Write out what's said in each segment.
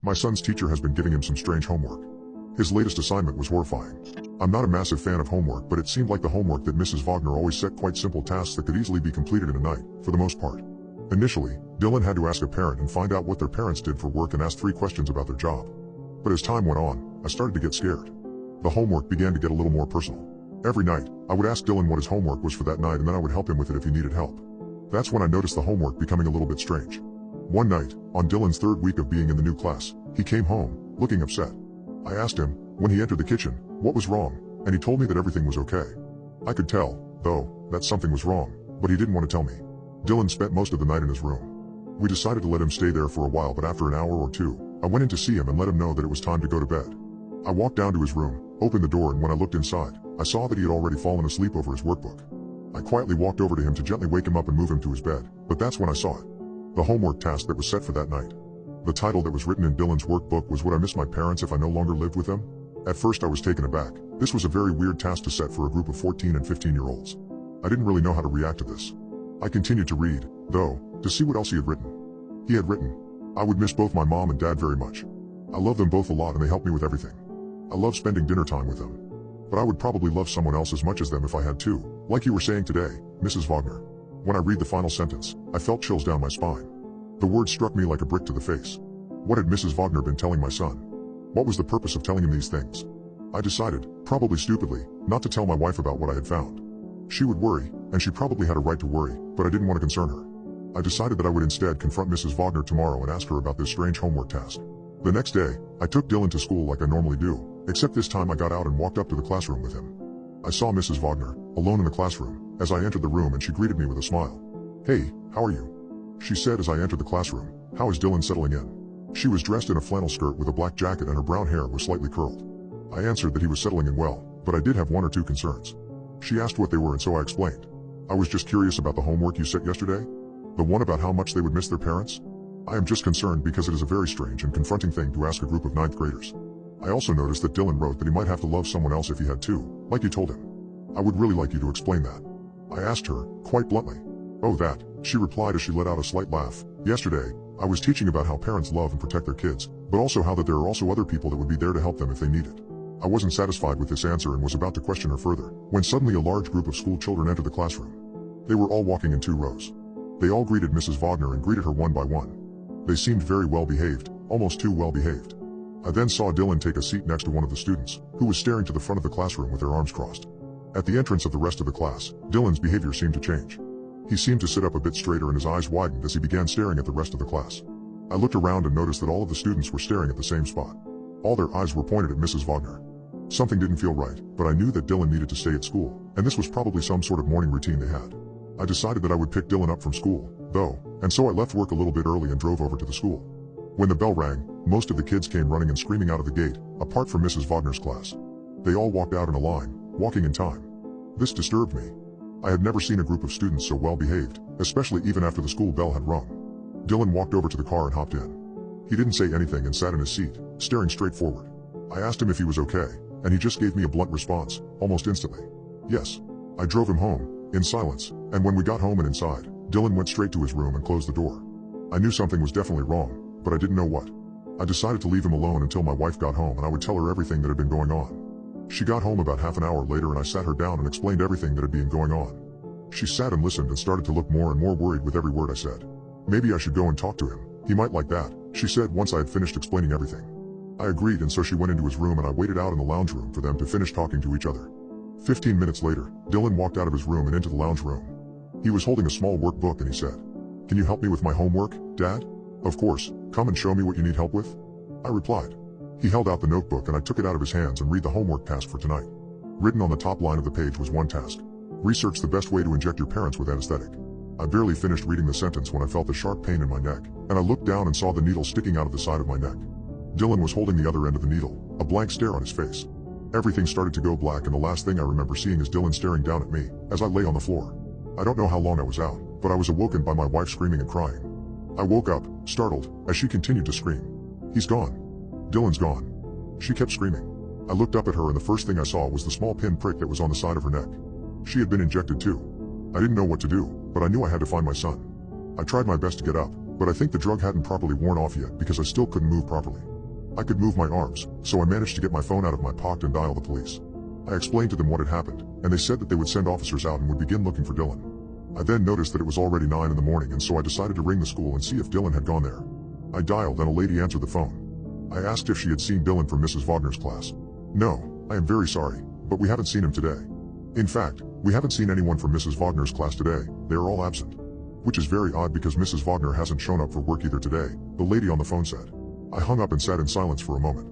My son's teacher has been giving him some strange homework. His latest assignment was horrifying. I'm not a massive fan of homework, but it seemed like the homework that Mrs. Wagner always set quite simple tasks that could easily be completed in a night, for the most part. Initially, Dylan had to ask a parent and find out what their parents did for work and ask 3 questions about their job. But as time went on, I started to get scared. The homework began to get a little more personal. Every night, I would ask Dylan what his homework was for that night, and then I would help him with it if he needed help. That's when I noticed the homework becoming a little bit strange. One night, on Dylan's 3rd week of being in the new class, he came home, looking upset. I asked him, when he entered the kitchen, what was wrong, and he told me that everything was okay. I could tell, though, that something was wrong, but he didn't want to tell me. Dylan spent most of the night in his room. We decided to let him stay there for a while, but after an hour or 2, I went in to see him and let him know that it was time to go to bed. I walked down to his room, opened the door, and when I looked inside, I saw that he had already fallen asleep over his workbook. I quietly walked over to him to gently wake him up and move him to his bed, but that's when I saw it. The homework task that was set for that night. The title that was written in Dylan's workbook was "Would I Miss My Parents If I No Longer Lived With Them?" At first I was taken aback. This was a very weird task to set for a group of 14 and 15-year-olds. I didn't really know how to react to this. I continued to read, though, to see what else he had written. He had written, "I would miss both my mom and dad very much. I love them both a lot and they help me with everything. I love spending dinner time with them. But I would probably love someone else as much as them if I had to, like you were saying today, Mrs. Wagner." When I read the final sentence, I felt chills down my spine. The words struck me like a brick to the face. What had Mrs. Wagner been telling my son? What was the purpose of telling him these things? I decided, probably stupidly, not to tell my wife about what I had found. She would worry, and she probably had a right to worry, but I didn't want to concern her. I decided that I would instead confront Mrs. Wagner tomorrow and ask her about this strange homework task. The next day, I took Dylan to school like I normally do, except this time I got out and walked up to the classroom with him. I saw Mrs. Wagner, alone in the classroom, as I entered the room, and she greeted me with a smile. "Hey, how are you?" she said as I entered the classroom. "How is Dylan settling in?" She was dressed in a flannel skirt with a black jacket and her brown hair was slightly curled. I answered that he was settling in well, but I did have 1 or 2 concerns. She asked what they were, and so I explained. "I was just curious about the homework you set yesterday. The one about how much they would miss their parents. I am just concerned because it is a very strange and confronting thing to ask a group of 9th graders. I also noticed that Dylan wrote that he might have to love someone else if he had to, like you told him. I would really like you to explain that." I asked her, quite bluntly. "Oh, that," she replied as she let out a slight laugh. "Yesterday, I was teaching about how parents love and protect their kids, but also how that there are also other people that would be there to help them if they need it." I wasn't satisfied with this answer and was about to question her further, when suddenly a large group of school children entered the classroom. They were all walking in 2 rows. They all greeted Mrs. Wagner and greeted her one by one. They seemed very well behaved, almost too well behaved. I then saw Dylan take a seat next to one of the students, who was staring to the front of the classroom with their arms crossed. At the entrance of the rest of the class, Dylan's behavior seemed to change. He seemed to sit up a bit straighter and his eyes widened as he began staring at the rest of the class. I looked around and noticed that all of the students were staring at the same spot. All their eyes were pointed at Mrs. Wagner. Something didn't feel right, but I knew that Dylan needed to stay at school, and this was probably some sort of morning routine they had. I decided that I would pick Dylan up from school, though, and so I left work a little bit early and drove over to the school. When the bell rang, most of the kids came running and screaming out of the gate, apart from Mrs. Wagner's class. They all walked out in a line, walking in time. This disturbed me. I had never seen a group of students so well behaved, especially even after the school bell had rung. Dylan walked over to the car and hopped in. He didn't say anything and sat in his seat, staring straight forward. I asked him if he was okay, and he just gave me a blunt response, almost instantly. Yes. I drove him home, in silence, and when we got home and inside, Dylan went straight to his room and closed the door. I knew something was definitely wrong, but I didn't know what. I decided to leave him alone until my wife got home and I would tell her everything that had been going on. She got home about half an hour later and I sat her down and explained everything that had been going on. She sat and listened and started to look more and more worried with every word I said. "Maybe I should go and talk to him. He might like that," she said once I had finished explaining everything. I agreed, and so she went into his room and I waited out in the lounge room for them to finish talking to each other. 15 minutes later, Dylan walked out of his room and into the lounge room. He was holding a small workbook and he said, "Can you help me with my homework, Dad?" "Of course, come and show me what you need help with," I replied. He held out the notebook and I took it out of his hands and read the homework task for tonight. Written on the top line of the page was one task. Research the best way to inject your parents with anesthetic. I barely finished reading the sentence when I felt a sharp pain in my neck, and I looked down and saw the needle sticking out of the side of my neck. Dylan was holding the other end of the needle, a blank stare on his face. Everything started to go black and the last thing I remember seeing is Dylan staring down at me, as I lay on the floor. I don't know how long I was out, but I was awoken by my wife screaming and crying. I woke up, startled, as she continued to scream. "He's gone. Dylan's gone." She kept screaming. I looked up at her and the first thing I saw was the small pin prick that was on the side of her neck. She had been injected too. I didn't know what to do, but I knew I had to find my son. I tried my best to get up, but I think the drug hadn't properly worn off yet because I still couldn't move properly. I could move my arms, so I managed to get my phone out of my pocket and dial the police. I explained to them what had happened, and they said that they would send officers out and would begin looking for Dylan. I then noticed that it was already 9 in the morning, and so I decided to ring the school and see if Dylan had gone there. I dialed and a lady answered the phone. I asked if she had seen Dylan from Mrs. Wagner's class. No, I am very sorry, but we haven't seen him today. In fact, we haven't seen anyone from Mrs. Wagner's class today, they are all absent. Which is very odd because Mrs. Wagner hasn't shown up for work either today, the lady on the phone said. I hung up and sat in silence for a moment.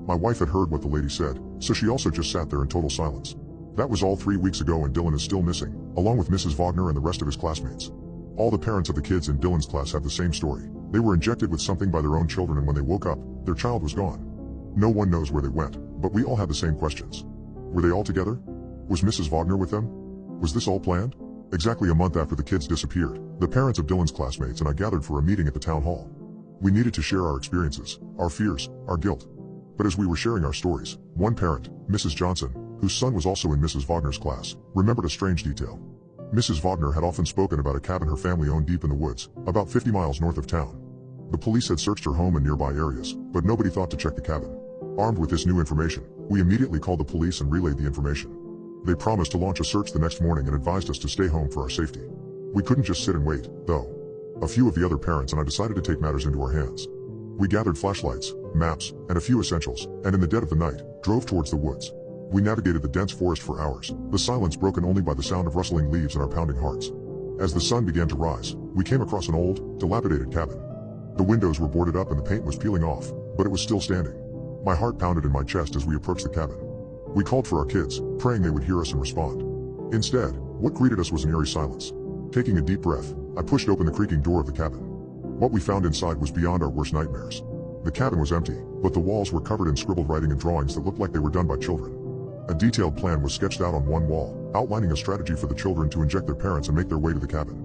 My wife had heard what the lady said, so she also just sat there in total silence. That was all 3 weeks ago and Dylan is still missing, along with Mrs. Wagner and the rest of his classmates. All the parents of the kids in Dylan's class have the same story. They were injected with something by their own children, and when they woke up, their child was gone. No one knows where they went, but we all have the same questions. Were they all together? Was Mrs. Wagner with them? Was this all planned? Exactly a month after the kids disappeared, the parents of Dylan's classmates and I gathered for a meeting at the town hall. We needed to share our experiences, our fears, our guilt. But as we were sharing our stories, one parent, Mrs. Johnson, whose son was also in Mrs. Wagner's class, remembered a strange detail. Mrs. Wagner had often spoken about a cabin her family owned deep in the woods, about 50 miles north of town. The police had searched her home and nearby areas, but nobody thought to check the cabin. Armed with this new information, we immediately called the police and relayed the information. They promised to launch a search the next morning and advised us to stay home for our safety. We couldn't just sit and wait, though. A few of the other parents and I decided to take matters into our hands. We gathered flashlights, maps, and a few essentials, and in the dead of the night, drove towards the woods. We navigated the dense forest for hours, the silence broken only by the sound of rustling leaves and our pounding hearts. As the sun began to rise, we came across an old, dilapidated cabin. The windows were boarded up and the paint was peeling off, but it was still standing. My heart pounded in my chest as we approached the cabin. We called for our kids, praying they would hear us and respond. Instead, what greeted us was an eerie silence. Taking a deep breath, I pushed open the creaking door of the cabin. What we found inside was beyond our worst nightmares. The cabin was empty, but the walls were covered in scribbled writing and drawings that looked like they were done by children. A detailed plan was sketched out on one wall, outlining a strategy for the children to inject their parents and make their way to the cabin.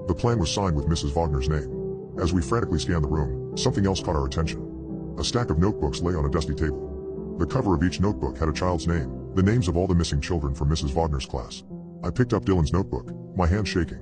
The plan was signed with Mrs. Wagner's name. As we frantically scanned the room, something else caught our attention. A stack of notebooks lay on a dusty table. The cover of each notebook had a child's name, the names of all the missing children from Mrs. Wagner's class. I picked up Dylan's notebook, my hand shaking.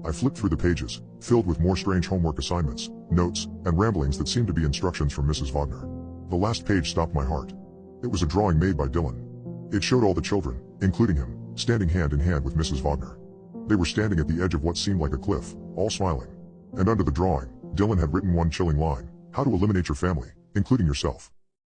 I flipped through the pages, filled with more strange homework assignments, notes, and ramblings that seemed to be instructions from Mrs. Wagner. The last page stopped my heart. It was a drawing made by Dylan. It showed all the children, including him, standing hand in hand with Mrs. Wagner. They were standing at the edge of what seemed like a cliff, all smiling. And under the drawing, Dylan had written one chilling line: "How to eliminate your family, including yourself."